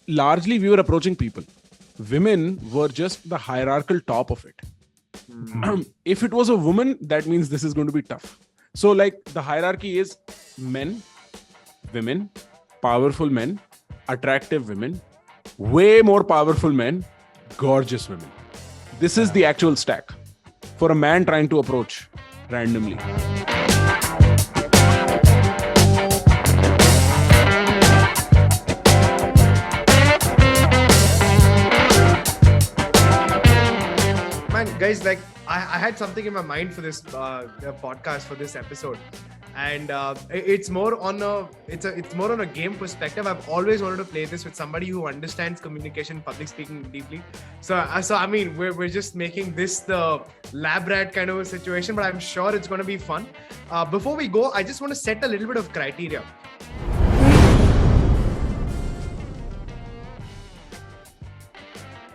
largely we were approaching people. Women were just the hierarchical top of it. If it was a woman, that means this is going to be tough. So like the hierarchy is men, women, powerful men, attractive women, way more powerful men, gorgeous women. This is the actual stack for a man trying to approach randomly. Man, guys, like I had something in my mind for this podcast, for this episode, and it's more on a game perspective. I've always wanted to play this with somebody who understands communication, public speaking deeply. So I mean, we're just making this the lab rat kind of a situation, but I'm sure it's going to be fun. Before we go, I just want to set a little bit of criteria.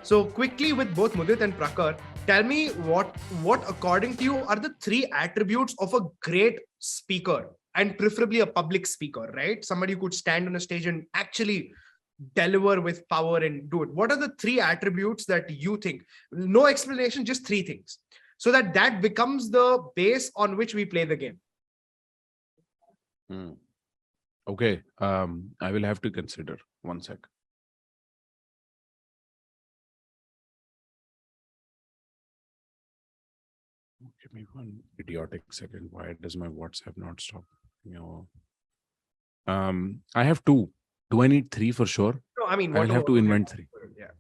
So quickly, with both Mudit and Prakhar, tell me what according to you are the 3 attributes of a great speaker, and preferably a public speaker, right? Somebody who could stand on a stage and actually deliver with power and do it. What are the 3 attributes that you think? No explanation, just 3 things. So that becomes the base on which we play the game. Okay. I will have to consider. One sec. Give me one idiotic second. Why does my WhatsApp not stop? I have 2. Do I need 3 for sure? No, I mean, I'll have to invent 3. Yeah.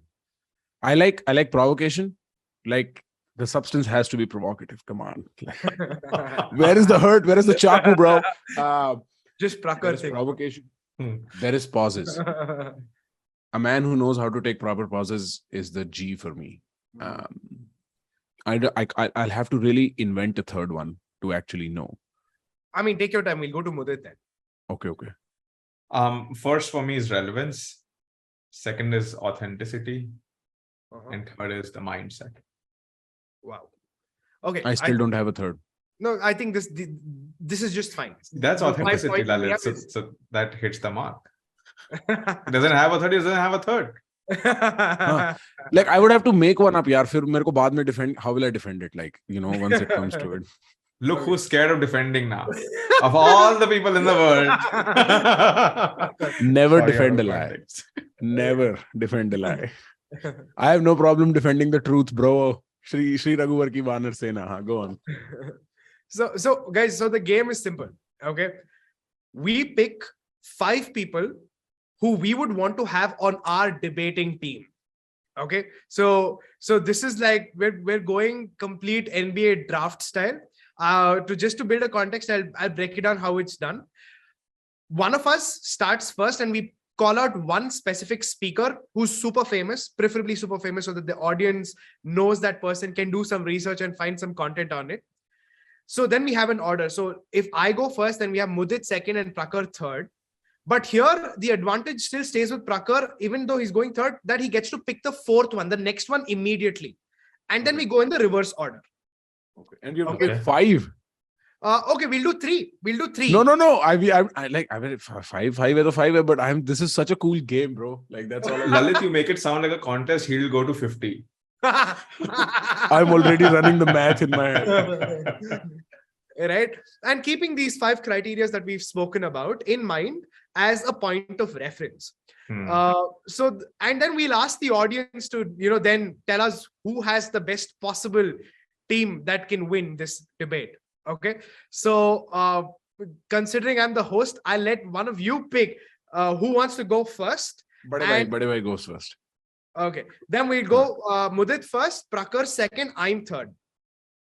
I like provocation. Like the substance has to be provocative. Come on. Where is the hurt? Where is the chaku, bro? Just Prakhar thing. Provocation. There is pauses. A man who knows how to take proper pauses is the G for me. I'll have to really invent a 3rd one to actually know. I mean, take your time. We'll go to Mudit then. Okay. First for me is relevance. Second is authenticity. And third is the mindset. Wow. Okay. I still don't have a 3rd. No, I think this is just fine. That's authenticity, Lalith. So that hits the mark. It doesn't have a 3rd, it doesn't have a 3rd. Like I would have to make one up, yaar. Fir mere ko baad mein defend. How will I defend it? Like, once it comes to it. Look who's scared of defending now. Of all the people in the world. Never defend a lie. Never defend a lie. I have no problem defending the truth, bro. Shri Raghuvar ki Vanar Sena. Go on. So guys, the game is simple. Okay. We pick 5 people who we would want to have on our debating team. Okay. So this is like, we're going complete NBA draft style. To build a context, I'll break it down how it's done. One of us starts first and we call out one specific speaker who's super famous, preferably super famous, so that the audience knows that person, can do some research and find some content on it. So then we have an order. So if I go first, then we have Mudit second and Prakhar third. But here, the advantage still stays with Prakhar, even though he's going third, that he gets to pick the 4th one, the next one immediately. And then we go in the reverse order. Okay. And you have to pick 5. Okay, we'll do 3. No. I like 5 है तो 5 है, but this is such a cool game, bro. Like that's all. Lalith, you make it sound like a contest. He'll go to 50. I'm already running the math in my head. Right? And keeping these 5 criteria that we've spoken about in mind as a point of reference. And then we'll ask the audience to, then tell us who has the best possible team that can win this debate. Okay. So considering I'm the host, I'll let one of you pick who wants to go first. Bade bhai goes first. Okay. Then we'll go Mudit first, Prakhar second, I'm third.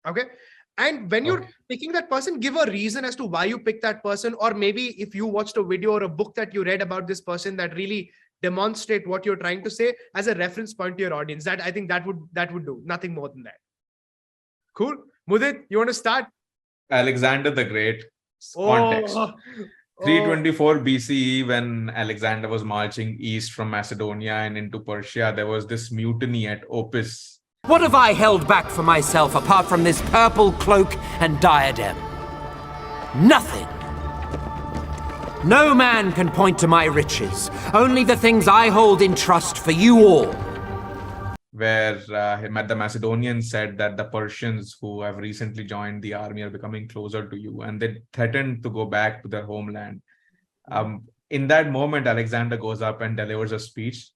Okay. And when you're picking that person, give a reason as to why you picked that person, or maybe if you watched a video or a book that you read about this person that really demonstrate what you're trying to say as a reference point to your audience. That I think that would do. Nothing more than that. Cool. Mudit, you want to start? Alexander the Great. Context. 324 BCE, when Alexander was marching east from Macedonia and into Persia, there was this mutiny at Opis. What have I held back for myself apart from this purple cloak and diadem? Nothing. No man can point to my riches, only the things I hold in trust for you all. Where the Macedonians said that the Persians who have recently joined the army are becoming closer to you, and they threatened to go back to their homeland. In that moment, Alexander goes up and delivers a speech.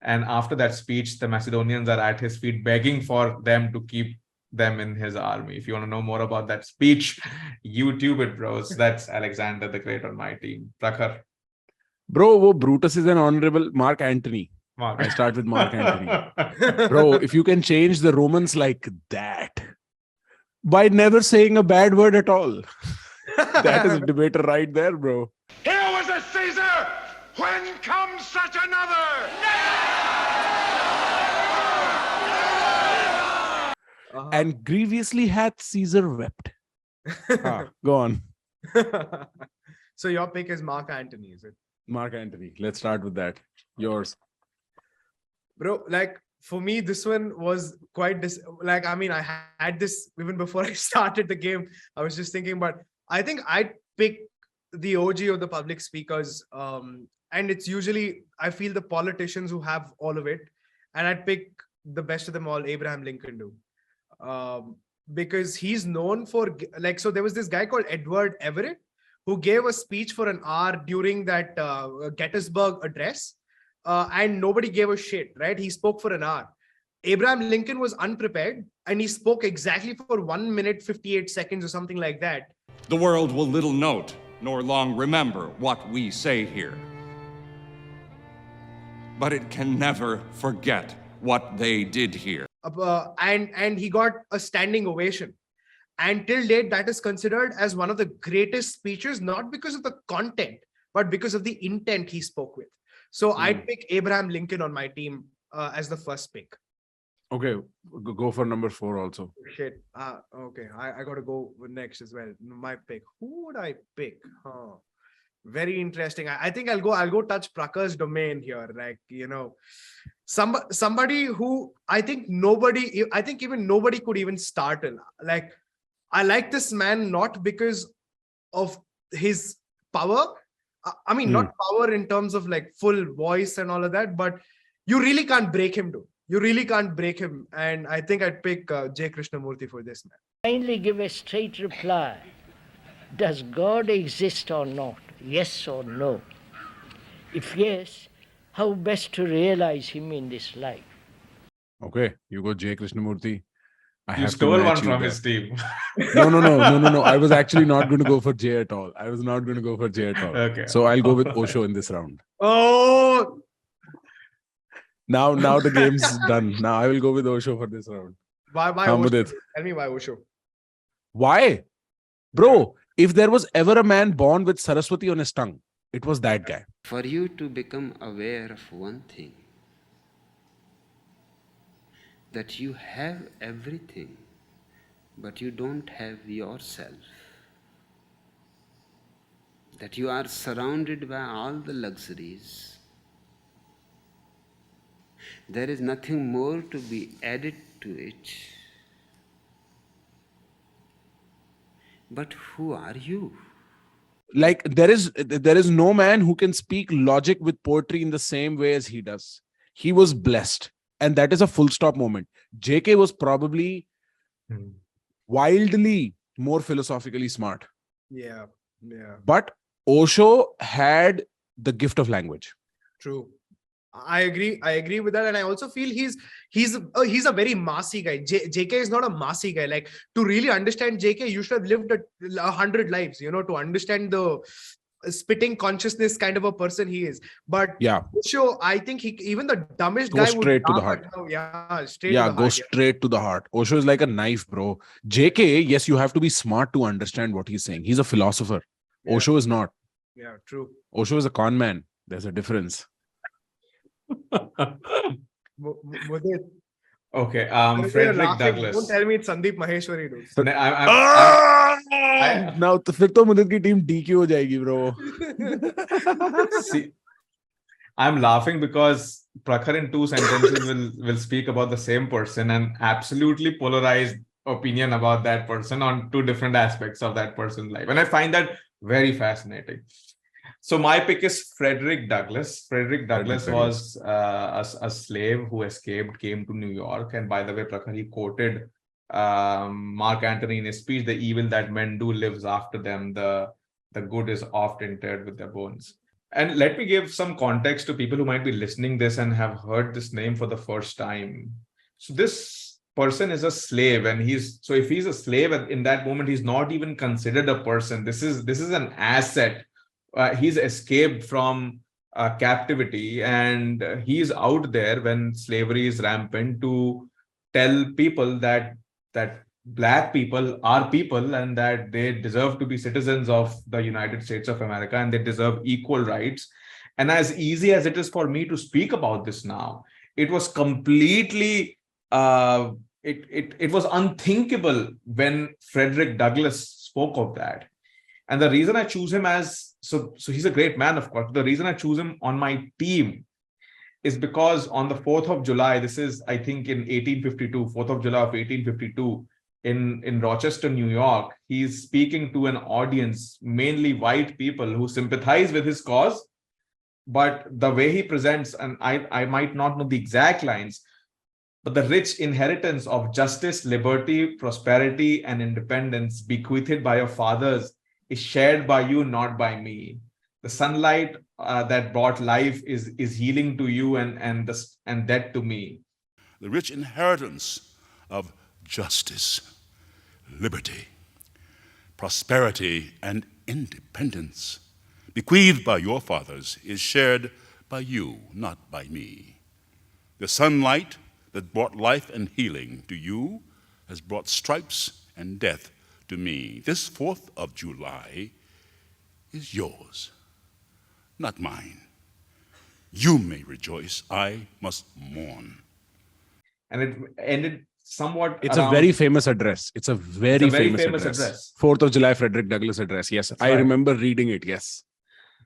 And after that speech, the Macedonians are at his feet begging for them to keep them in his army. If you want to know more about that speech, YouTube it, bros. That's Alexander the Great on my team. Prakhar. Bro, wo Brutus is an honorable Mark Antony. I start with Mark Antony. Bro, if you can change the Romans like that by never saying a bad word at all, that is a debater right there, bro. Here was a Caesar. When comes such another? And grievously hath Caesar wept. Go on. So your pick is Mark Antony, is it? Mark Antony. Let's start with that. Yours. Bro, like for me, this one was quite I had this even before I started the game. I was just thinking, but I think I'd pick the OG of the public speakers. And it's usually, I feel, the politicians who have all of it. And I'd pick the best of them all, Abraham Lincoln, because he's known for, so there was this guy called Edward Everett who gave a speech for an hour during that Gettysburg address. And nobody gave a shit, right? He spoke for an hour. Abraham Lincoln was unprepared and he spoke exactly for 1 minute, 58 seconds or something like that. The world will little note nor long remember what we say here. But it can never forget what they did here. And he got a standing ovation. And till date, that is considered as one of the greatest speeches, not because of the content, but because of the intent he spoke with. So I'd pick Abraham Lincoln on my team as the first pick. Okay, go for number 4 also. Shit. Okay, I got to go next as well. My pick. Who would I pick? Very interesting. I think I'll go touch Prakhar's domain here. Like, somebody who I think even nobody could even start in. Like, I like this man not because of his power. I mean, not power in terms of like full voice and all of that, but you really can't break him, dude. You really can't break him. And I think I'd pick J. Krishnamurti for this, man. Kindly give a straight reply. Does God exist or not? Yes or no? If yes, how best to realize him in this life? Okay, you go J. Krishnamurti. You stole one from his team. No. I was actually not going to go for J at all. Okay. So I'll go with Osho in this round. Oh! Now the game's done. Now I will go with Osho for this round. Why Osho? Mudit. Tell me why Osho. Why? Bro, if there was ever a man born with Saraswati on his tongue, it was that guy. For you to become aware of one thing, that you have everything, but you don't have yourself. That you are surrounded by all the luxuries. There is nothing more to be added to it. But who are you? Like there is no man who can speak logic with poetry in the same way as he does. He was blessed. And that is a full stop moment. JK was probably wildly more philosophically smart. Yeah. But Osho had the gift of language. True. I agree with that. And I also feel he's a very massy guy. JK is not a massy guy. Like, to really understand JK, you should have lived 100 lives, to understand the spitting consciousness kind of a person he is. But yeah, Osho, I think even the dumbest go guy straight would to the heart. Straight to the heart. Osho is like a knife, bro. JK, yes, you have to be smart to understand what he's saying. He's a philosopher. Yeah. Osho is not. Yeah, true. Osho is a con man. There's a difference. Mudit. Okay, Frederick Douglass. Don't tell me it's Sandeep Maheshwari, dude. So, now फिर तो मुदित की team DQ हो जाएगी, bro. See, I'm laughing because Prakhar in 2 sentences will speak about the same person and absolutely polarized opinion about that person on 2 different aspects of that person's life, and I find that very fascinating. So my pick is Frederick Douglass. Frederick Douglass was a slave who escaped, came to New York. And by the way, Prakhar, he quoted Mark Antony in his speech, "The evil that men do lives after them. The good is oft interred with their bones." And let me give some context to people who might be listening this and have heard this name for the first time. So this person is a slave, and so if he's a slave in that moment, he's not even considered a person. This is an asset. He's escaped from captivity, and he's out there when slavery is rampant to tell people that Black people are people and that they deserve to be citizens of the United States of America and they deserve equal rights. And as easy as it is for me to speak about this now, it was completely it was unthinkable when Frederick Douglass spoke of that. And the reason I choose him so he's a great man, of course. The reason I choose him on my team is because on the 4th of July, this is, I think, in 1852, 4th of July of 1852, in Rochester, New York, he's speaking to an audience, mainly white people who sympathize with his cause. But the way he presents, and I might not know the exact lines, but the rich inheritance of justice, liberty, prosperity, and independence bequeathed by your fathers is shared by you, not by me. The sunlight that brought life is healing to you and death to me. The rich inheritance of justice, liberty, prosperity, and independence bequeathed by your fathers is shared by you, not by me. The sunlight that brought life and healing to you has brought stripes and death to me. This 4th of July is yours, not mine. You may rejoice, I must mourn. And it ended somewhat. It's a very famous address. It's a very famous address. 4th of July, Frederick Douglass address. Yes, I remember reading it. Yes.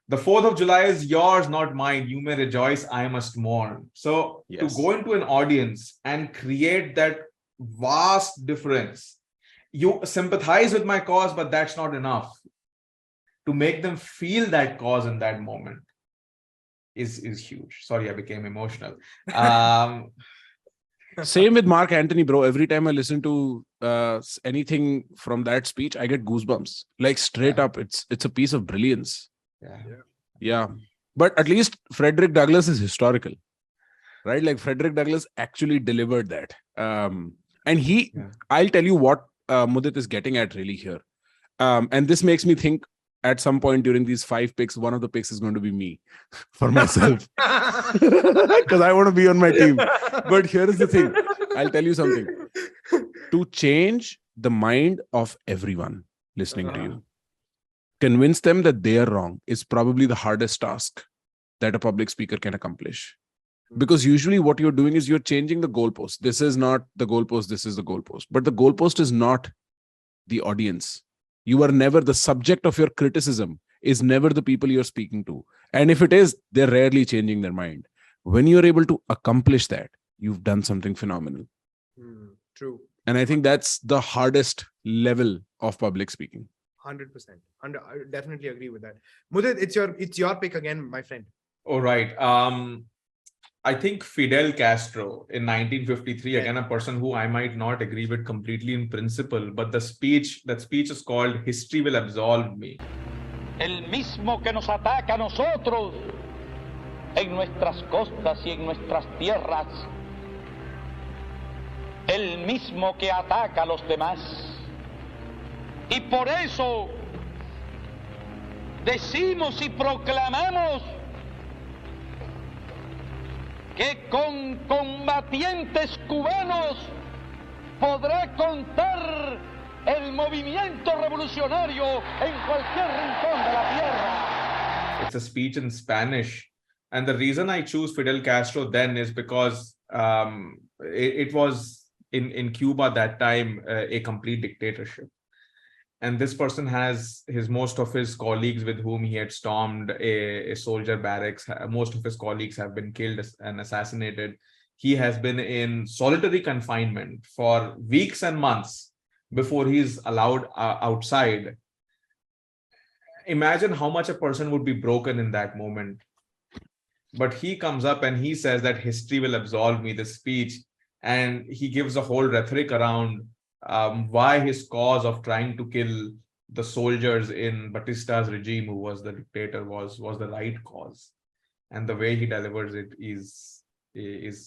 The 4th of July is yours, not mine. You may rejoice, I must mourn. So to go into an audience and create that vast difference, you sympathize with my cause, but that's not enough. To make them feel that cause in that moment is huge. Sorry, I became emotional. Same with Mark Antony, bro. Every time I listen to anything from that speech, I get goosebumps. Like straight up, it's a piece of brilliance. Yeah. But at least Frederick Douglass is historical, right? Like Frederick Douglass actually delivered that. And I'll tell you what Mudit is getting at really here. And this makes me think at some point during these 5 picks, one of the picks is going to be me for myself. Because I want to be on my team. But here is the thing. I'll tell you something. To change the mind of everyone listening to you, convince them that they are wrong is probably the hardest task that a public speaker can accomplish. Because usually what you're doing is you're changing the goalpost. This is not the goalpost, this is the goalpost. But the goalpost is not the audience. You are never the subject of your criticism, is never the people you're speaking to. And if it is, they're rarely changing their mind. When you're able to accomplish that, you've done something phenomenal. True. And I think that's the hardest level of public speaking. 100%. I definitely agree with that. Mudit, it's your pick again, my friend. All right. I think Fidel Castro in 1953, again, a person who I might not agree with completely in principle, but that speech is called History Will Absolve Me. El mismo que nos ataca a nosotros en nuestras costas y en nuestras tierras. El mismo que ataca a los demás. Y por eso decimos y proclamamos que con combatientes cubanos podrá contar el movimiento revolucionario en cualquier rincón de la tierra. It's a speech in Spanish. And the reason I choose Fidel Castro then is because it was in Cuba that time a complete dictatorship. And this person has most of his colleagues with whom he had stormed a soldier barracks. Most of his colleagues have been killed and assassinated. He has been in solitary confinement for weeks and months before he's allowed outside. imagine how much a person would be broken in that moment. But he comes up and he says that history will absolve me, the speech, and he gives a whole rhetoric around why his cause of trying to kill the soldiers in Batista's regime, who was the dictator, was the right cause. And the way he delivers it is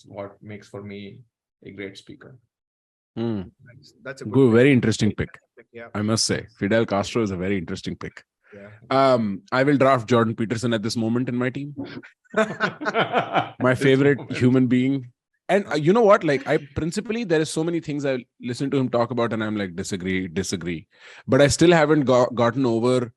what makes for me a great speaker. That's a good, very interesting pick. Yeah. I must say, Fidel Castro is a very interesting pick. Yeah. I will draft Jordan Peterson at this moment in my team. My favorite human being. And you know what? Like, I principally, there is so many things I listen to him talk about, and I'm like, disagree. But I still haven't gotten over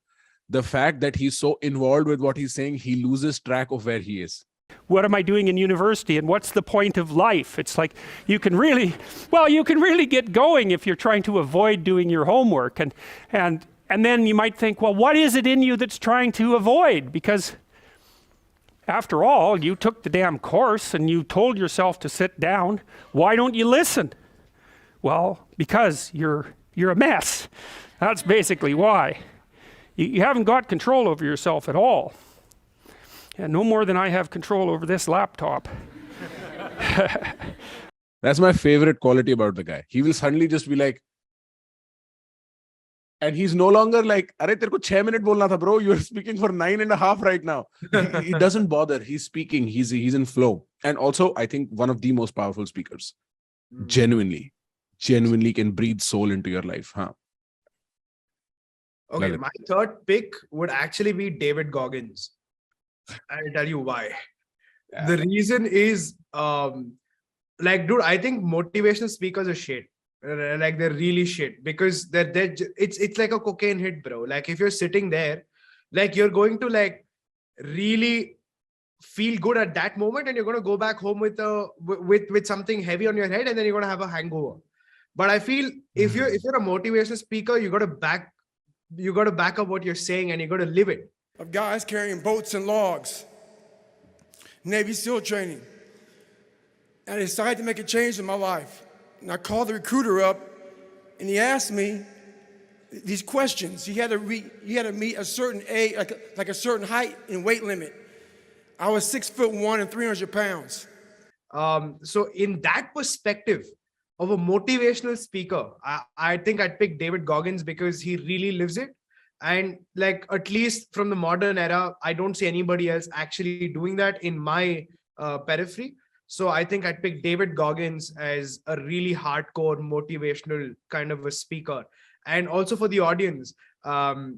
the fact that he's so involved with what he's saying, he loses track of where he is. What am I doing in university, and what's the point of life? It's like you can really get going if you're trying to avoid doing your homework, and then you might think, well, what is it in you that's trying to avoid? Because after all, you took the damn course and you told yourself to sit down. Why don't you listen? Well, because you're a mess. That's basically why. You haven't got control over yourself at all. And no more than I have control over this laptop. That's my favorite quality about the guy. He will suddenly just be like, and he's no longer like, "Arey, terko 6 minutes bolna tha, bro. You're speaking for 9.5 right now." He doesn't bother. He's speaking. He's in flow. And also, I think one of the most powerful speakers. Genuinely can breathe soul into your life, huh? Okay, my third pick would actually be David Goggins. I'll tell you why. Yeah. The reason is, like, dude, I think motivational speakers are shit. Like, they're really shit, because it's like a cocaine hit, bro. Like, if you're sitting there, like, you're going to like really feel good at that moment, and you're going to go back home with something heavy on your head, and then you're going to have a hangover. But I feel if you're a motivational speaker, you got to back up what you're saying, and you got to live it. Of guys carrying boats and logs, Navy SEAL training. And I decided to make a change in my life. And I called the recruiter up, and he asked me these questions. He had to meet a certain age, like a certain height and weight limit. I was 6'1" and 300 pounds. So in that perspective of a motivational speaker, I think I'd pick David Goggins, because he really lives it. And like, at least from the modern era, I don't see anybody else actually doing that in my periphery. So I think I'd pick David Goggins as a really hardcore motivational kind of a speaker. And also for the audience,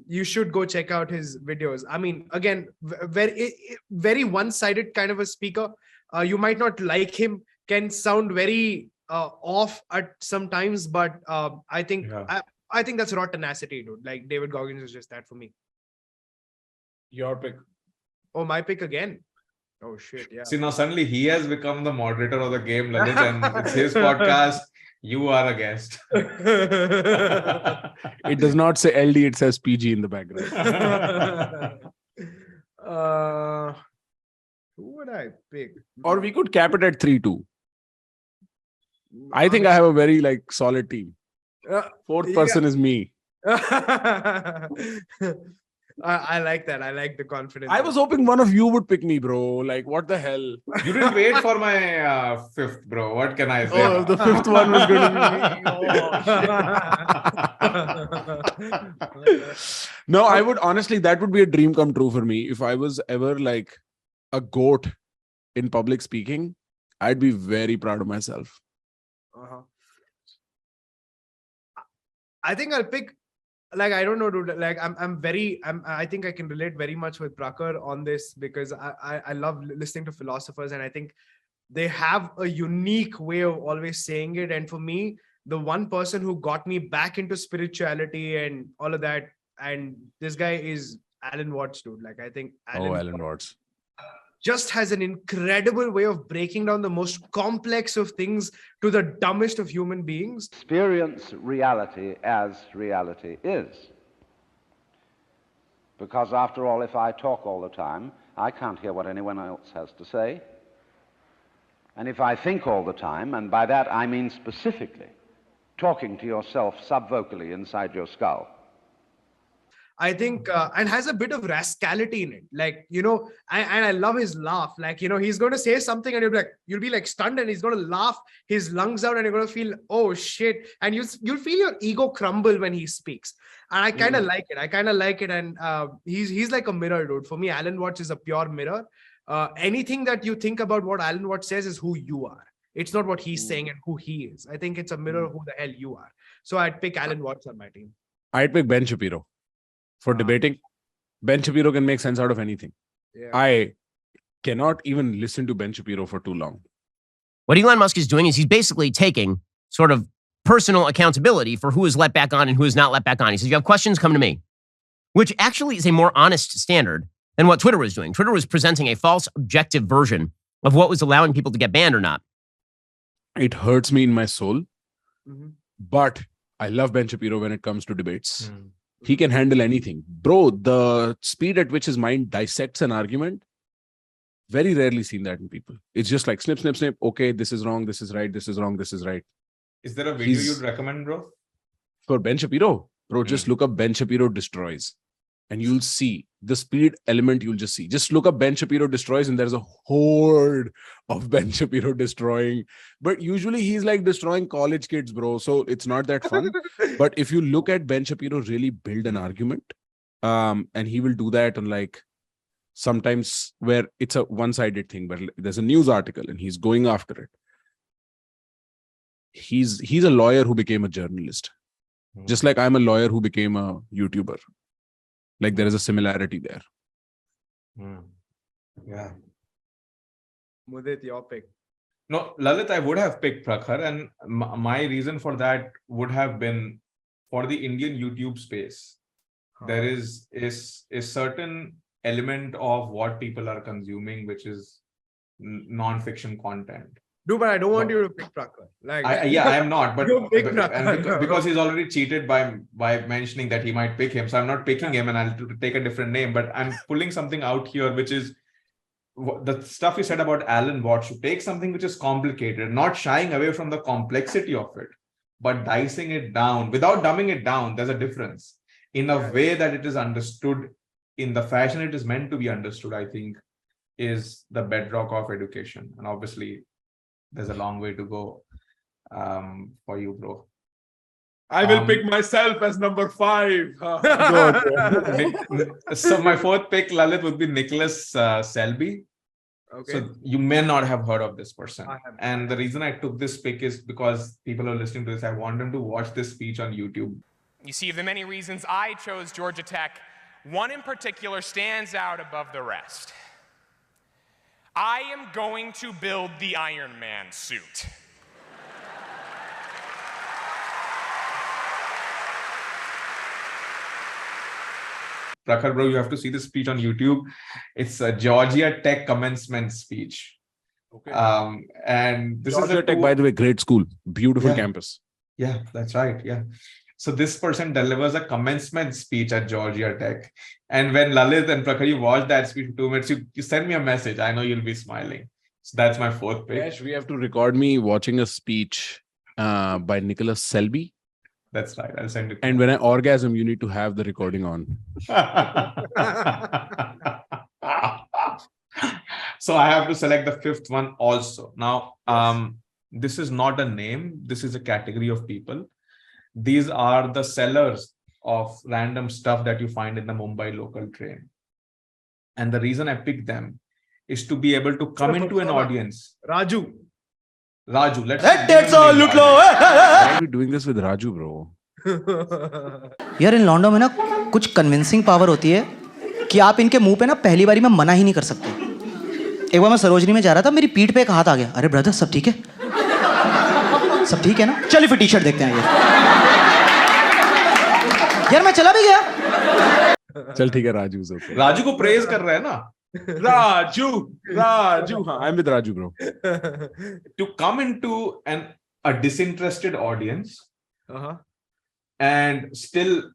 you should go check out his videos. I mean, again, very one-sided kind of a speaker. You might not like him, can sound very off at sometimes, but I think that's raw tenacity, dude. Like, David Goggins is just that for me. Your pick. Oh, my pick again. Oh shit, yeah. See, now suddenly he has become the moderator of the game, Lalith, and it's his podcast. You are a guest. It does not say LD, it says PG in the background. Who would I pick? Or we could cap it at 3-2. I think I have a very like solid team. Fourth person is me. I like that. I like the confidence. I was hoping one of you would pick me, bro. Like, what the hell? You didn't wait for my fifth, bro. What can I say? Oh, the fifth one was going to be me. No, I would honestly, that would be a dream come true for me. If I was ever like a goat in public speaking, I'd be very proud of myself. I think I'll pick, like, I don't know, dude. Like, I think I can relate very much with Prakhar on this, because I love listening to philosophers, and I think they have a unique way of always saying it. And for me, the one person who got me back into spirituality and all of that, and this guy is Alan Watts, dude. Like, I think Alan Watts just has an incredible way of breaking down the most complex of things to the dumbest of human beings. Experience reality as reality is. Because after all, if I talk all the time, I can't hear what anyone else has to say. And if I think all the time, and by that I mean specifically talking to yourself subvocally inside your skull. I think, and has a bit of rascality in it. Like, and I love his laugh. Like, he's going to say something and you'll be like stunned, and he's going to laugh his lungs out, and you're going to feel, oh shit. And you'll feel your ego crumble when he speaks. And I kind of like it. And he's like a mirror, dude. For me, Alan Watts is a pure mirror. Anything that you think about what Alan Watts says is who you are. It's not what he's saying and who he is. I think it's a mirror of who the hell you are. So I'd pick Alan Watts on my team. I'd pick Ben Shapiro. For debating, Ben Shapiro can make sense out of anything. Yeah. I cannot even listen to Ben Shapiro for too long. What Elon Musk is doing is he's basically taking sort of personal accountability for who is let back on and who is not let back on. He says, you have questions, come to me, which actually is a more honest standard than what Twitter was doing. Twitter was presenting a false objective version of what was allowing people to get banned or not. It hurts me in my soul, but I love Ben Shapiro when it comes to debates. He can handle anything. Bro, the speed at which his mind dissects an argument, very rarely seen that in people. It's just like snip, snip, snip. Okay, this is wrong, this is right, this is wrong, this is right. Is there a video you'd recommend, bro? For Ben Shapiro? Bro, just look up Ben Shapiro Destroys. And you'll see the speed element. You'll just see. Just look up Ben Shapiro Destroys, and there's a horde of Ben Shapiro destroying. But usually he's like destroying college kids, bro. So it's not that fun. But if you look at Ben Shapiro really build an argument, and he will do that on like sometimes where it's a one-sided thing, but there's a news article and he's going after it. He's a lawyer who became a journalist, just like I'm a lawyer who became a YouTuber. Like there is a similarity there. Yeah. Mudit, your pick. No, Lalith, I would have picked Prakhar, and my reason for that would have been for the Indian YouTube space. There is a certain element of what people are consuming, which is non-fiction content. No, but I don't want you to pick Prakhar. Like, I am not, but because he's already cheated by mentioning that he might pick him, so I'm not picking him, and I'll take a different name. But I'm pulling something out here, which is the stuff you said about Alan Watts. To take something which is complicated, not shying away from the complexity of it, but dicing it down without dumbing it down. There's a difference in a way that it is understood in the fashion it is meant to be understood. I think is the bedrock of education, and obviously there's a long way to go for you, bro. I will pick myself as number 5. So my fourth pick, Lalith, would be Nicholas Selby. Okay. So you may not have heard of this person. And the reason I took this pick is because people are listening to this. I want them to watch this speech on YouTube. You see, of the many reasons I chose Georgia Tech, one in particular stands out above the rest. I am going to build the Iron Man suit. Prakhar, bro, you have to see this speech on YouTube. It's a Georgia Tech commencement speech. Okay. And this Georgia is Tech, by the way, great school, beautiful campus. Yeah, that's right. Yeah. So this person delivers a commencement speech at Georgia Tech. And when Lalith and Prakhar, you watch that speech for 2 minutes, you send me a message. I know you'll be smiling. So that's my fourth pick. Yes, we have to record me watching a speech by Nicholas Selby. That's right. I'll send it. And when I orgasm, you need to have the recording on. So I have to select the fifth one also. Now, this is not a name. This is a category of people. These are the sellers of random stuff that you find in the Mumbai local train. And the reason I picked them is to be able to come into an audience. Raju, let's Why are we doing this with Raju, bro? यार इन लॉन्डो में ना कुछ convincing power होती है कि आप इनके मुंह पे ना पहली बारी में मना ही नहीं कर सकते. एक बार मैं सरोजनी में जा रहा था, मेरी पीठ पे एक हाथ आ गया. अरे ब्रदर, सब ठीक है? सब ठीक है ना? चलिए फिर टी शर्ट देखते हैं. यार मैं चला भी गया. चल ठीक है, राजू. राजू को प्रेज कर रहा है ना. Raju, I'm with Raju, bro. To come into a disinterested audience and still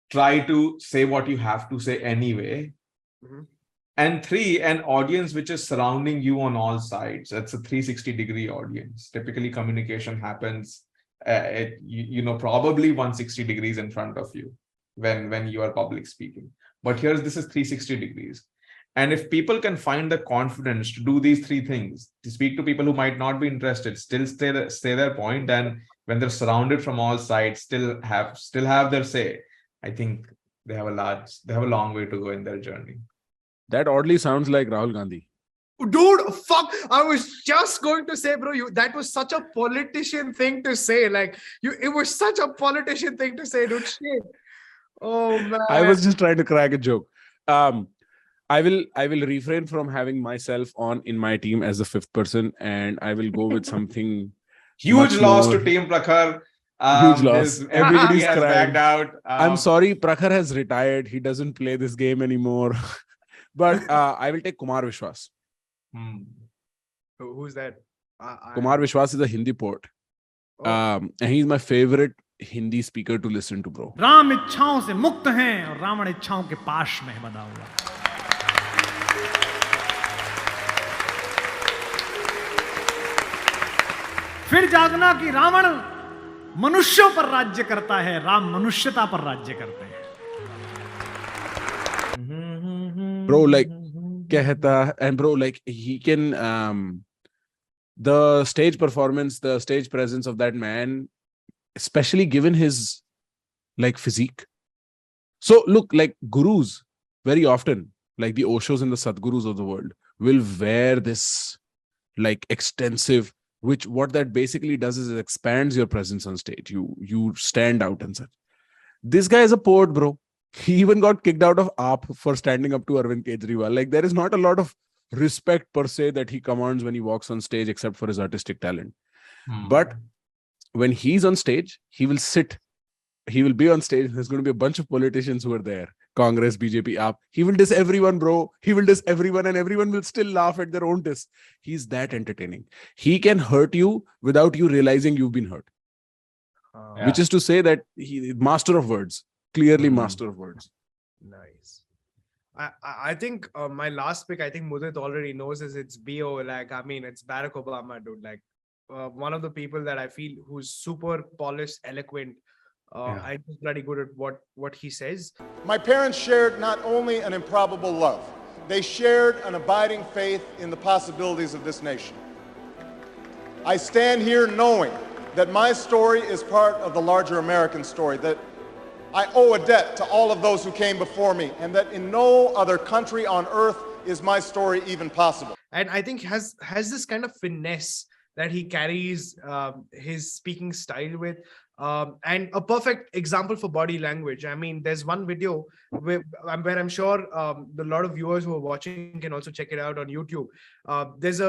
try to say what you have to say anyway. And 3, an audience which is surrounding you on all sides. That's a 360-degree audience. Typically, communication happens at, probably 160 degrees in front of you. when you are public speaking. But this is 360 degrees. And if people can find the confidence to do these three things, to speak to people who might not be interested, still stay their point, and when they're surrounded from all sides, still have their say, I think they have a long way to go in their journey. That oddly sounds like Rahul Gandhi. Dude, fuck! I was just going to say, bro, that was such a politician thing to say. Like, it was such a politician thing to say, dude. Shit. Oh man. I was just trying to crack a joke. I will refrain from having myself on in my team as the fifth person, and I will go with something. Huge loss to Team Prakhar. Huge loss. Everybody's has crying. backed out. I'm sorry, Prakhar has retired. He doesn't play this game anymore. But I will take Kumar Vishwas. Who's that? Kumar Vishwas is a Hindi poet. And he's my favorite Hindi speaker to listen to, bro. Ram इच्छाओं से मुक्त हैं और रावण इच्छाओं के पाश में है बंधा हुआ। फिर जागना कि रावण मनुष्यों पर राज्य करता है, राम मनुष्यता पर राज्य करते हैं। Bro, like कहता, and bro, like he can the stage performance, the stage presence of that man, especially given his like physique. So look, like gurus very often, like the Oshos and the Sadgurus of the world, will wear this like extensive, which what that basically does is it expands your presence on stage. You stand out and such. This guy is a poet, bro. He even got kicked out of AAP for standing up to Arvind Kejriwal. Like, there is not a lot of respect per se that he commands when he walks on stage, except for his artistic talent. But when he's on stage, he will sit. He will be on stage. There's going to be a bunch of politicians who are there. Congress, BJP, AAP. He will diss everyone, bro. He will diss everyone, and everyone will still laugh at their own diss. He's that entertaining. He can hurt you without you realizing you've been hurt. Which is to say that he master of words. Clearly master of words. Nice. I think my last pick, I think Mudit already knows, is it's BO. Like, I mean, it's Barack Obama, dude. Like, one of the people that I feel who's super polished, eloquent, and bloody good at what he says. My parents shared not only an improbable love, they shared an abiding faith in the possibilities of this nation. I stand here knowing that my story is part of the larger American story, that I owe a debt to all of those who came before me, and that in no other country on earth is my story even possible. And I think has this kind of finesse that he carries his speaking style with, and a perfect example for body language. I mean, there's one video where I'm sure a lot of viewers who are watching can also check it out on YouTube. There's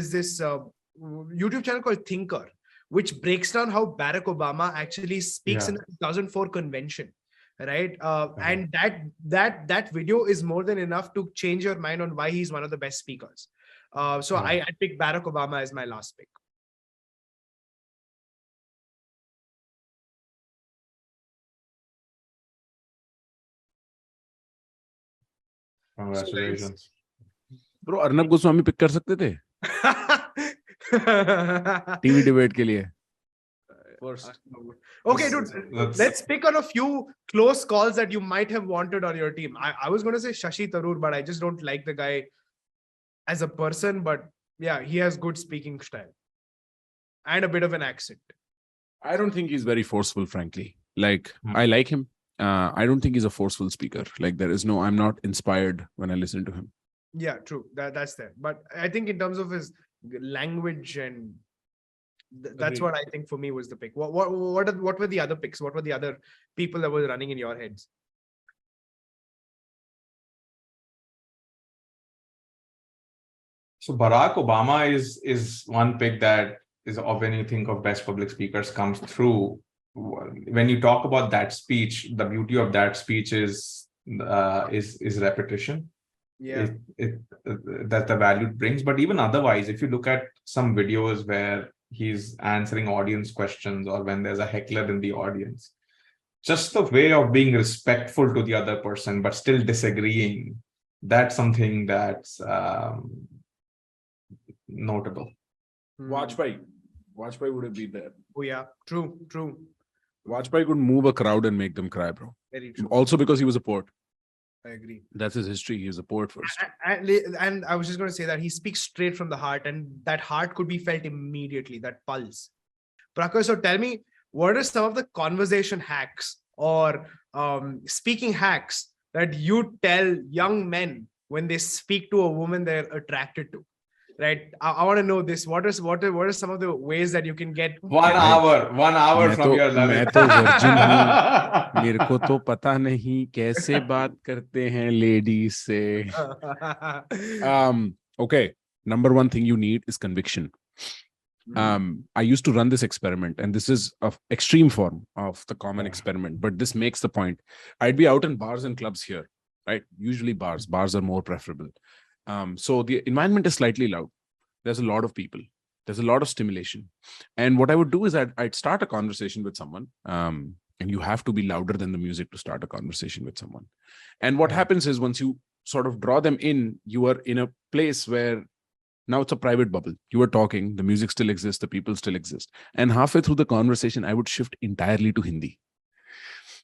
this YouTube channel called Thinker, which breaks down how Barack Obama actually speaks in the 2004 convention, right? And that video is more than enough to change your mind on why he's one of the best speakers. So I picked Barack Obama as my last pick. Congratulations. Bro, Arnab Goswami pick कर सकते थे TV debate के लिए. Okay, dude, let's pick on a few close calls that you might have wanted on your team. I was going to say Shashi Tharoor, but I just don't like the guy as a person. But yeah, he has good speaking style and a bit of an accent. I don't think he's very forceful, frankly. Like, I like him. I don't think he's a forceful speaker. Like, I'm not inspired when I listen to him. Yeah, true. That's there. But I think in terms of his language and that's what I think for me was the pick. What were the other picks? What were the other people that were running in your heads? So Barack Obama is one pick that is, when you think of best public speakers, comes through. When you talk about that speech, the beauty of that speech is repetition. Yeah, that the value it brings. But even otherwise, if you look at some videos where he's answering audience questions, or when there's a heckler in the audience, just the way of being respectful to the other person but still disagreeing, that's something that's notable. Vajpayee would have been there. Oh yeah, true. Vajpayee could move a crowd and make them cry, bro. Very true. Also because he was a poet. I agree. That's his history. He was a poet first. And I was just going to say that he speaks straight from the heart, and that heart could be felt immediately, that pulse. Prakhar, so tell me, what are some of the conversation hacks or speaking hacks that you tell young men when they speak to a woman they're attracted to? Right? I want to know this. What are some of the ways that you can get 1 hour from your Lalith? मैं तो virgin हूँ. मेरे को तो पता नहीं कैसे बात करते हैं ladies से. Okay. Number one thing you need is conviction. I used to run this experiment, and this is an extreme form of the common experiment, but this makes the point. I'd be out in bars and clubs here, right? Usually bars are more preferable. So the environment is slightly loud. There's a lot of people. There's a lot of stimulation. And what I would do is I'd start a conversation with someone. And you have to be louder than the music to start a conversation with someone. And what happens is once you sort of draw them in, you are in a place where now it's a private bubble. You are talking, the music still exists, the people still exist. And halfway through the conversation, I would shift entirely to Hindi.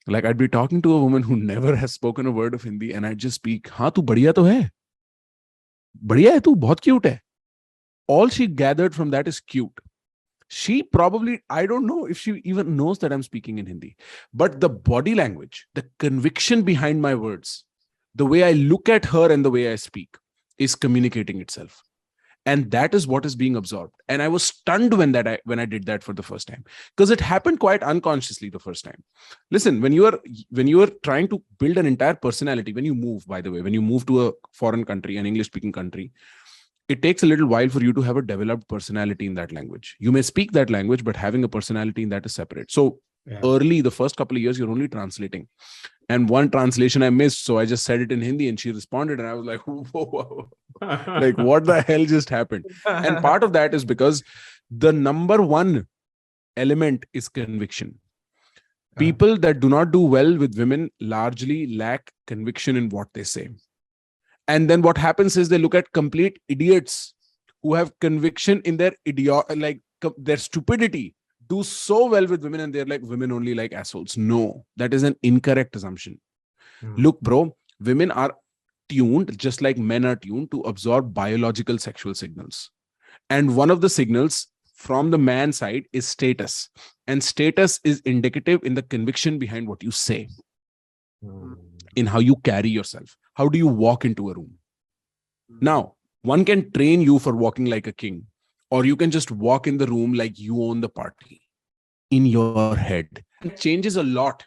Like I'd be talking to a woman who never has spoken a word of Hindi, and I'd just speak, "Haan, tu badhiya to hai. Badhiya hai tu, bahut cute hai." All she gathered from that is cute. She probably, I don't know if she even knows that I'm speaking in Hindi, but the body language, the conviction behind my words, the way I look at her and the way I speak is communicating itself. And that is what is being absorbed. And I was stunned when I did that for the first time, because it happened quite unconsciously the first time. Listen, when you are trying to build an entire personality, when you move, by the way, when you move to a foreign country, an English speaking country, it takes a little while for you to have a developed personality in that language. You may speak that language, but having a personality in that is separate. So early, the first couple of years, you're only translating. And one translation I missed, so I just said it in Hindi and she responded, and I was like, whoa. Like, what the hell just happened? And part of that is because the number one element is conviction. People that do not do well with women largely lack conviction in what they say. And then what happens is they look at complete idiots who have conviction in their their stupidity, do so well with women, and they're like, women only like assholes. No, that is an incorrect assumption. Look, bro, women are tuned just like men are tuned to absorb biological sexual signals. And one of the signals from the man side is status. And status is indicative in the conviction behind what you say, in how you carry yourself. How do you walk into a room? Now, one can train you for walking like a king, or you can just walk in the room like you own the party in your head. It changes a lot.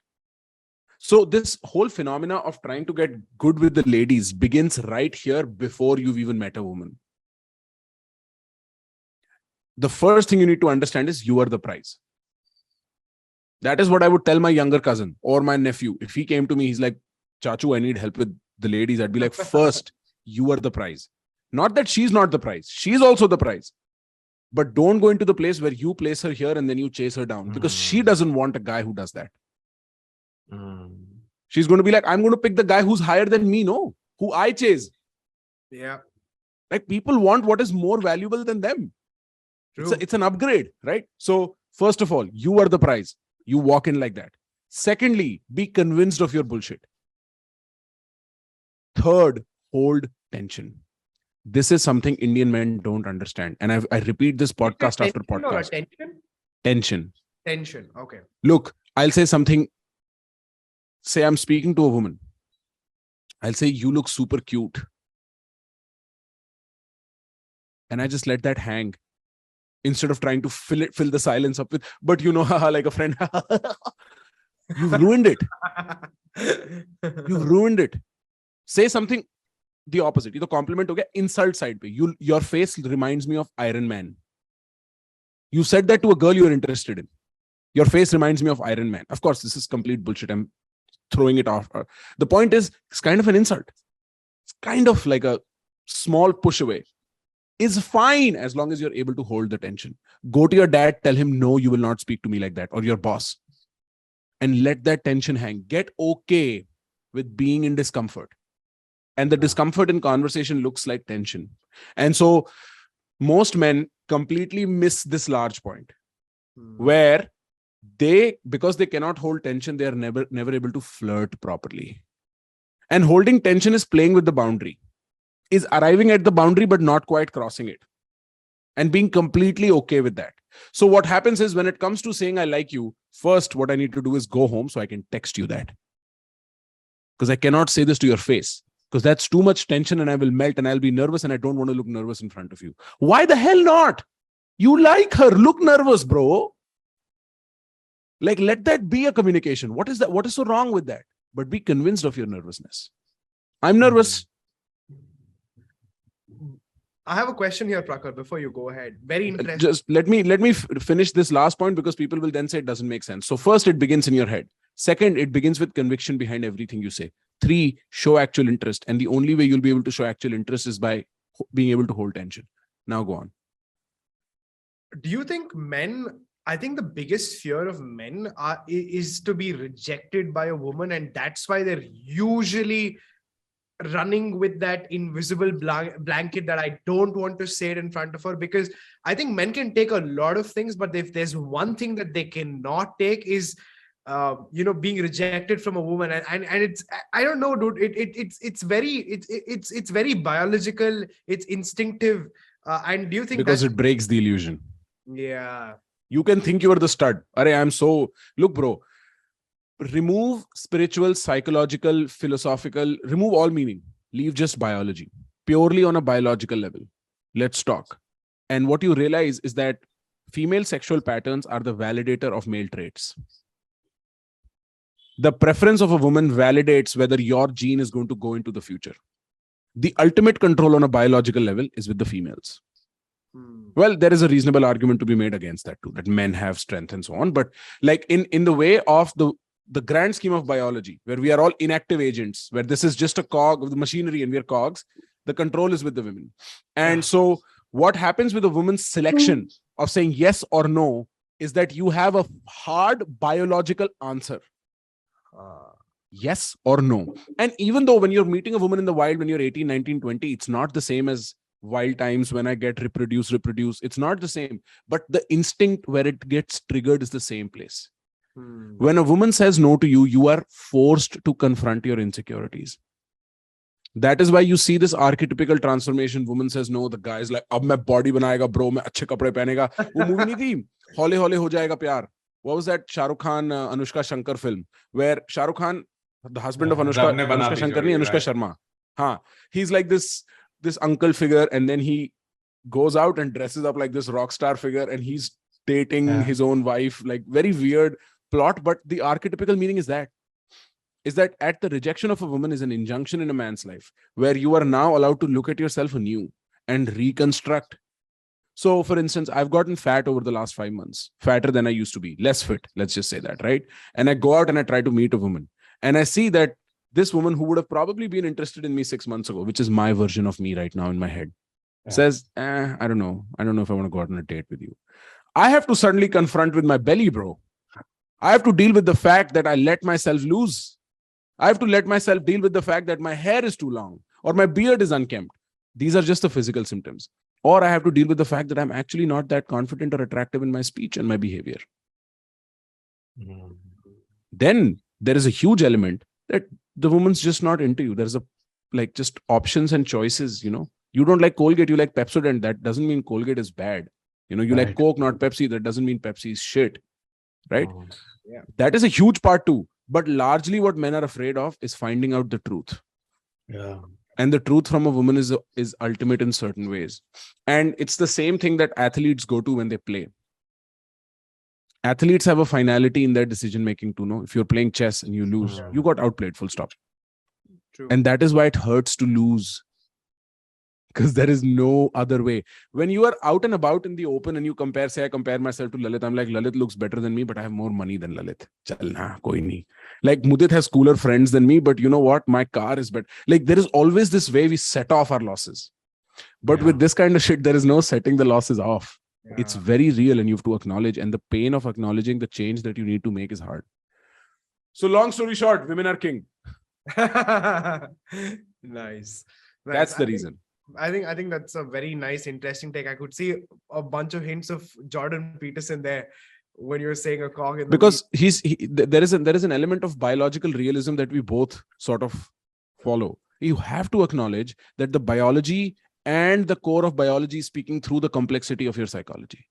So this whole phenomena of trying to get good with the ladies begins right here before you've even met a woman. The first thing you need to understand is you are the prize. That is what I would tell my younger cousin or my nephew. If he came to me, he's like, "Chachu, I need help with the ladies." I'd be like, first, you are the prize. Not that she's not the prize. She's also the prize. But don't go into the place where you place her here and then you chase her down, because she doesn't want a guy who does that. She's going to be like, I'm going to pick the guy who's higher than me, no, who I chase. Yeah. Like, people want what is more valuable than them. It's an upgrade, right? So first of all, you are the prize. You walk in like that. Secondly, be convinced of your bullshit. Third, hold tension. This is something Indian men don't understand. And I repeat this podcast after podcast. Tension. Okay. Look, I'll say something. Say I'm speaking to a woman. I'll say, "You look super cute." And I just let that hang, instead of trying to fill the silence up with, "But you know, like a friend." You've ruined it. You've ruined it. Say something the opposite. The compliment, okay? Insult side pe. Your face reminds me of Iron Man. You said that to a girl you're interested in. Your face reminds me of Iron Man. Of course, this is complete bullshit. I'm throwing it off. The point is, it's kind of an insult. It's kind of like a small push away. Is fine as long as you're able to hold the tension. Go to your dad, tell him, "No, you will not speak to me like that," or your boss. And let that tension hang. Get okay with being in discomfort. And the discomfort in conversation looks like tension. And so most men completely miss this large point, where because they cannot hold tension, they are never able to flirt properly. And holding tension is playing with the boundary, is arriving at the boundary but not quite crossing it, and being completely okay with that. So what happens is, when it comes to saying I like you, first what I need to do is go home so I can text you that, because I cannot say this to your face, because that's too much tension and I will melt and I'll be nervous, and I don't want to look nervous in front of you. Why the hell not? You like her, look nervous, bro. Like, let that be a communication. What is that? What is so wrong with that? But be convinced of your nervousness. I'm nervous. I have a question here, Prakhar, before you go ahead. Very interesting. Just let me finish this last point, because people will then say it doesn't make sense. So first, it begins in your head. Second, it begins with conviction behind everything you say. 3, show actual interest. And the only way you'll be able to show actual interest is by being able to hold tension. Now go on. Do you think I think the biggest fear of men is to be rejected by a woman, and that's why they're usually running with that invisible blanket that I don't want to say it in front of her? Because I think men can take a lot of things, but if there's one thing that they cannot take is being rejected from a woman. And it's, I don't know, dude, it's very biological, it's instinctive. And do you think because it breaks the illusion? Yeah. You can think you are the stud. Look, bro, remove spiritual, psychological, philosophical, remove all meaning. Leave just biology, purely on a biological level. Let's talk. And what you realize is that female sexual patterns are the validator of male traits. The preference of a woman validates whether your gene is going to go into the future. The ultimate control on a biological level is with the females. Well, there is a reasonable argument to be made against that too, that men have strength and so on. But like in the way of the grand scheme of biology, where we are all inactive agents, where this is just a cog of the machinery and we are cogs, the control is with the women. And so what happens with a woman's selection of saying yes or no is that you have a hard biological answer. Yes or no. And even though when you're meeting a woman in the wild, when you're 18, 19, 20, it's not the same as wild times when I get reproduce. It's not the same. But the instinct where it gets triggered is the same place. When a woman says no to you, you are forced to confront your insecurities. That is why you see this archetypical transformation. Woman says no, the guy is like, ab main body banayega, bro, main achhe kapde pehnega. Wo movie nahi thi, hole hole ho jayega pyar. What was that Shah Rukh Khan, Anushka Shankar film, where Shah Rukh Khan, the husband of Anushka Shankar, Anushka Sharma. He's like this uncle figure, and then he goes out and dresses up like this rock star figure, and he's dating his own wife. Like, very weird plot, but the archetypical meaning is that at the rejection of a woman is an injunction in a man's life, where you are now allowed to look at yourself anew and reconstruct. So, for instance, I've gotten fat over the last 5 months, fatter than I used to be, less fit, let's just say that, right? And I go out and I try to meet a woman, and I see that this woman who would have probably been interested in me 6 months ago, which is my version of me right now in my head, says, I don't know if I want to go out on a date with you. I have to suddenly confront with my belly, bro. I have to deal with the fact that I let myself loose. I have to let myself deal with the fact that my hair is too long or my beard is unkempt. These are just the physical symptoms. Or I have to deal with the fact that I'm actually not that confident or attractive in my speech and my behavior. Then there is a huge element that the woman's just not into you. There's just options and choices, You don't like Colgate, you like Pepsodent. That doesn't mean Colgate is bad. You like Coke, not Pepsi. That doesn't mean Pepsi is shit. Right? Yeah. That is a huge part too. But largely what men are afraid of is finding out the truth. Yeah. And the truth from a woman is ultimate in certain ways. And it's the same thing that athletes go to when they play. Athletes have a finality in their decision making too. If you're playing chess and you lose, you got outplayed, full stop. True. And that is why it hurts to lose. Because there is no other way. When you are out and about in the open and you I compare myself to Lalith. I'm like, Lalith looks better than me, but I have more money than Lalith. Chalna, koi nahi. Like, Mudit has cooler friends than me, but you know what? My car is better. Like, there is always this way we set off our losses. But with this kind of shit, there is no setting the losses off. It's very real, and you have to acknowledge. And the pain of acknowledging the change that you need to make is hard. So, long story short, women are king. Nice. That's the reason. I think that's a very nice, interesting take. I could see a bunch of hints of Jordan Peterson there. when you're saying a cock in the because there is an element of biological realism that we both sort of follow. You have to acknowledge that the biology and the core of biology is speaking through the complexity of your psychology.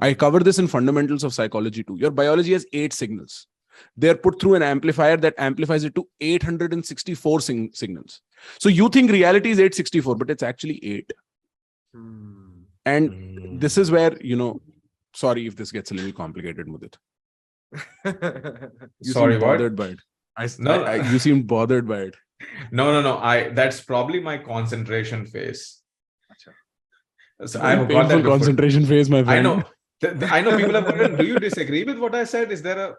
I cover this in fundamentals of psychology too. Your biology has 8 signals. They're put through an amplifier that amplifies it to 864 signals. So you think reality is 864, but it's actually 8. And this is where, sorry if this gets a little complicated, Mudit. You Sorry, seem bothered by it. You seem bothered by it. No. That's probably my concentration phase. So Very painful concentration phase, my friend. I know people have written, do you disagree with what I said? Is there a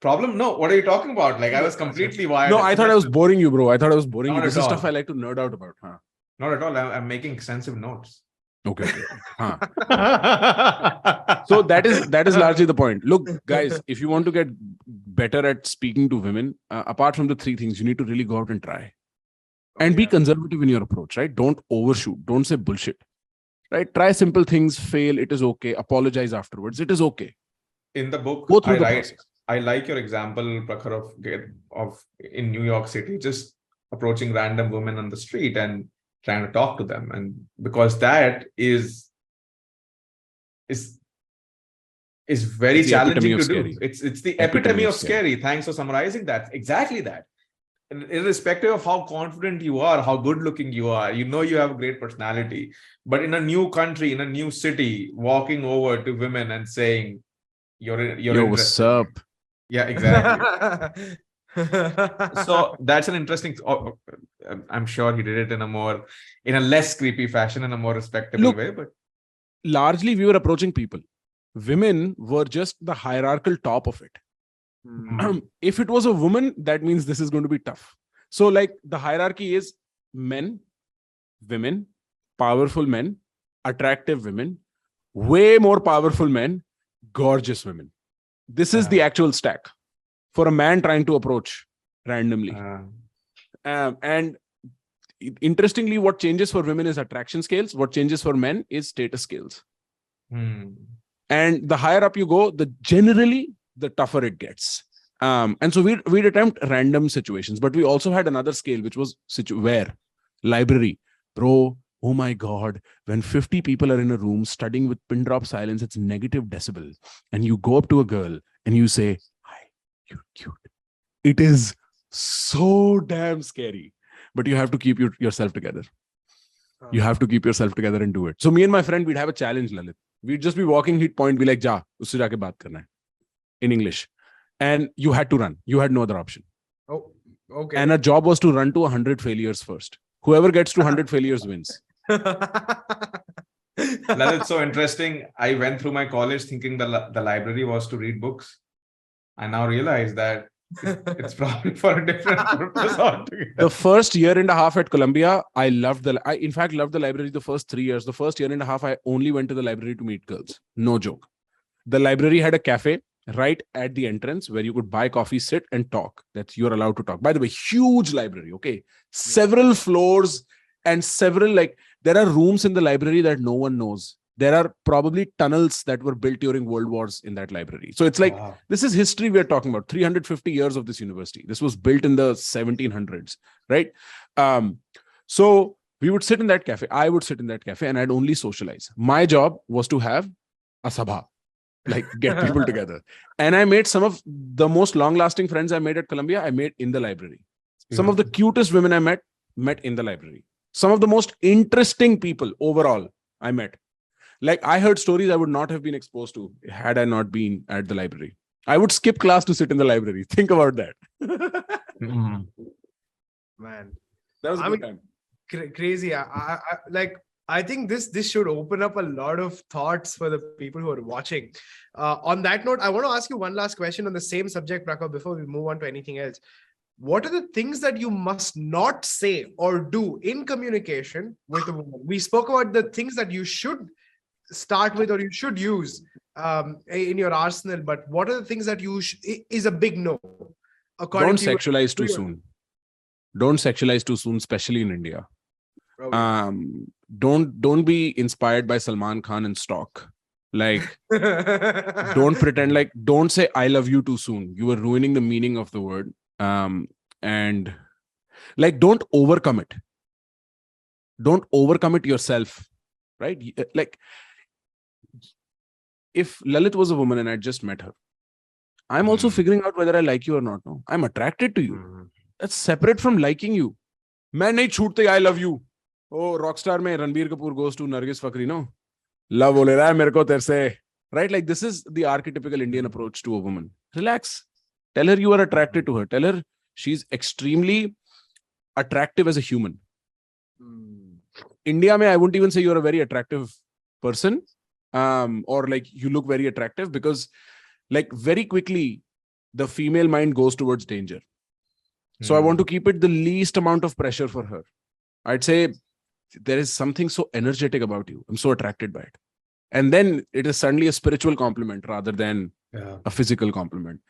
problem? No, what are you talking about? Like, I was completely wired. No, I thought I was boring you, bro. I thought I was boring you. This is stuff I like to nerd out about. Huh? Not at all. I'm making extensive notes. Okay. So that is largely the point. Look, guys, if you want to get better at speaking to women, apart from the 3 things, you need to really go out and try. And be conservative in your approach, right? Don't overshoot. Don't say bullshit. Right? Try simple things, fail, it is okay. Apologize afterwards. It is okay. In the book, Go through the process. I like your example, Prakhar, of in New York City, just approaching random women on the street and trying to talk to them. And because that is very challenging to do. It's the epitome of scary. Thanks for summarizing that. Exactly that. And irrespective of how confident you are, how good looking you are, you have a great personality. But in a new country, in a new city, walking over to women and saying, you're Yo, what's up? Yeah, exactly. So that's an interesting. I'm sure he did it in a less creepy fashion, in a more respectable way. But largely, we were approaching people. Women were just the hierarchical top of it. If it was a woman, that means this is going to be tough. So, like, the hierarchy is men, women, powerful men, attractive women, way more powerful men, gorgeous women. This is the actual stack for a man trying to approach randomly. And interestingly, what changes for women is attraction scales. What changes for men is status scales. And the higher up you go, generally the tougher it gets. And so we'd attempt random situations, but we also had another scale, which was where library. Bro, oh my God, when 50 people are in a room studying with pin drop silence, it's negative decibel. And you go up to a girl and you say, hi, you're cute. It is so damn scary, but you have to keep yourself together. You have to keep yourself together and do it. So me and my friend, we'd have a challenge, Lalith. We'd just be walking, he'd point, be like, ja, usse jaake baat karna hai. In English. And you had to run. You had no other option. Oh, okay. And our job was to run to 100 failures first. Whoever gets to 100 failures wins. That's so interesting. I went through my college thinking the library was to read books. I now realize that it's probably for a different purpose altogether. The first year and a half at Columbia, I in fact loved the library the first 3 years. The first year and a half, I only went to the library to meet girls. No joke. The library had a cafe right at the entrance where you could buy coffee, sit and talk. That's you're allowed to talk. By the way, huge library. Okay. Several floors and there are rooms in the library that no one knows. There are probably tunnels that were built during World Wars in that library. So it's like, This is history we're talking about. 350 years of this university. This was built in the 1700s, right? So we would sit in that cafe. I would sit in that cafe and I'd only socialize. My job was to have a sabha. Like get people together. And I made some of the most long-lasting friends I made at Columbia, I made in the library. Some of the cutest women I met in the library. Some of the most interesting people overall I met. Like I heard stories I would not have been exposed to had I not been at the library. I would skip class to sit in the library. Think about that. Man. That was a good time. Crazy. I think this should open up a lot of thoughts for the people who are watching. On that note, I want to ask you one last question on the same subject, Prakhar, before we move on to anything else. What are the things that you must not say or do in communication with a woman? We spoke about the things that you should start with or you should use in your arsenal, but what are the things that is a big no? Don't sexualize too soon. Don't sexualize too soon, especially in India. Don't be inspired by Salman Khan and stalk. Like, don't pretend like, don't say I love you too soon. You are ruining the meaning of the word. And like, don't overcome it. Don't overcome it yourself, right? Like, if Lalith was a woman and I just met her, I'm also figuring out whether I like you or not. No, I'm attracted to you. That's separate from liking you. मैं नहीं छूटते I love you. Oh, Rockstar में Ranbir Kapoor goes to Nargis Fakhri, no? Love बोले रहा है मेरे को तेरे से. Right? Like, this is the archetypical Indian approach to a woman. Relax. Tell her you are attracted to her. Tell her she's extremely attractive as a human. India mein, I wouldn't even say you're a very attractive person. Or like you look very attractive, because like very quickly the female mind goes towards danger. So I want to keep it the least amount of pressure for her. I'd say there is something so energetic about you. I'm so attracted by it. And then it is suddenly a spiritual compliment rather than a physical compliment.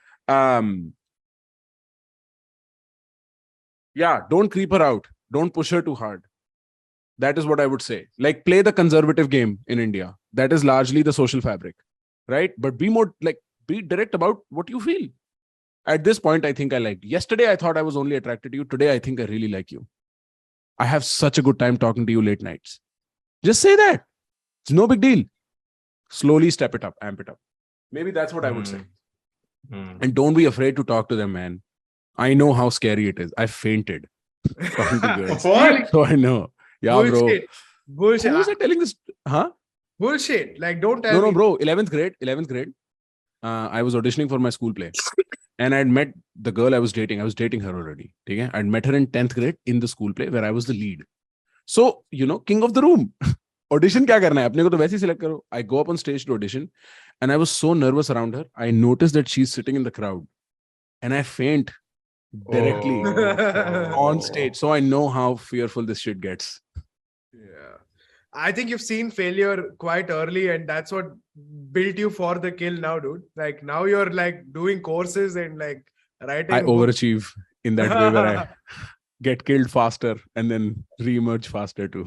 Yeah, don't creep her out. Don't push her too hard. That is what I would say. Like, play the conservative game in India. That is largely the social fabric, right? But be more like, be direct about what you feel. At this point, I think I liked you. Yesterday, I thought I was only attracted to you. Today, I think I really like you. I have such a good time talking to you late nights. Just say that. It's no big deal. Slowly step it up, amp it up. Maybe that's what I would say. And don't be afraid to talk to them, man. I know how scary it is. I fainted talking to girls. What? So I know. Yeah, Bullshit. bro. Bullshit. Who was I telling this? Huh? Bullshit. Like, don't tell No, me. bro. 11th grade. I was auditioning for my school play. And I'd met the girl I was dating. I was dating her already. Okay? I'd met her in 10th grade in the school play where I was the lead. So, you know, king of the room. Audition क्या करना है? अपने को तो वैसे ही select करो. I go up on stage to audition. And I was so nervous around her. I noticed that she's sitting in the crowd. And I faint directly on stage. So I know how fearful this shit gets. Yeah. I think you've seen failure quite early, and that's what built you for the kill now, dude. Like, now you're like doing courses and like writing. I books. overachieve in that way where I get killed faster and then re-emerge faster too.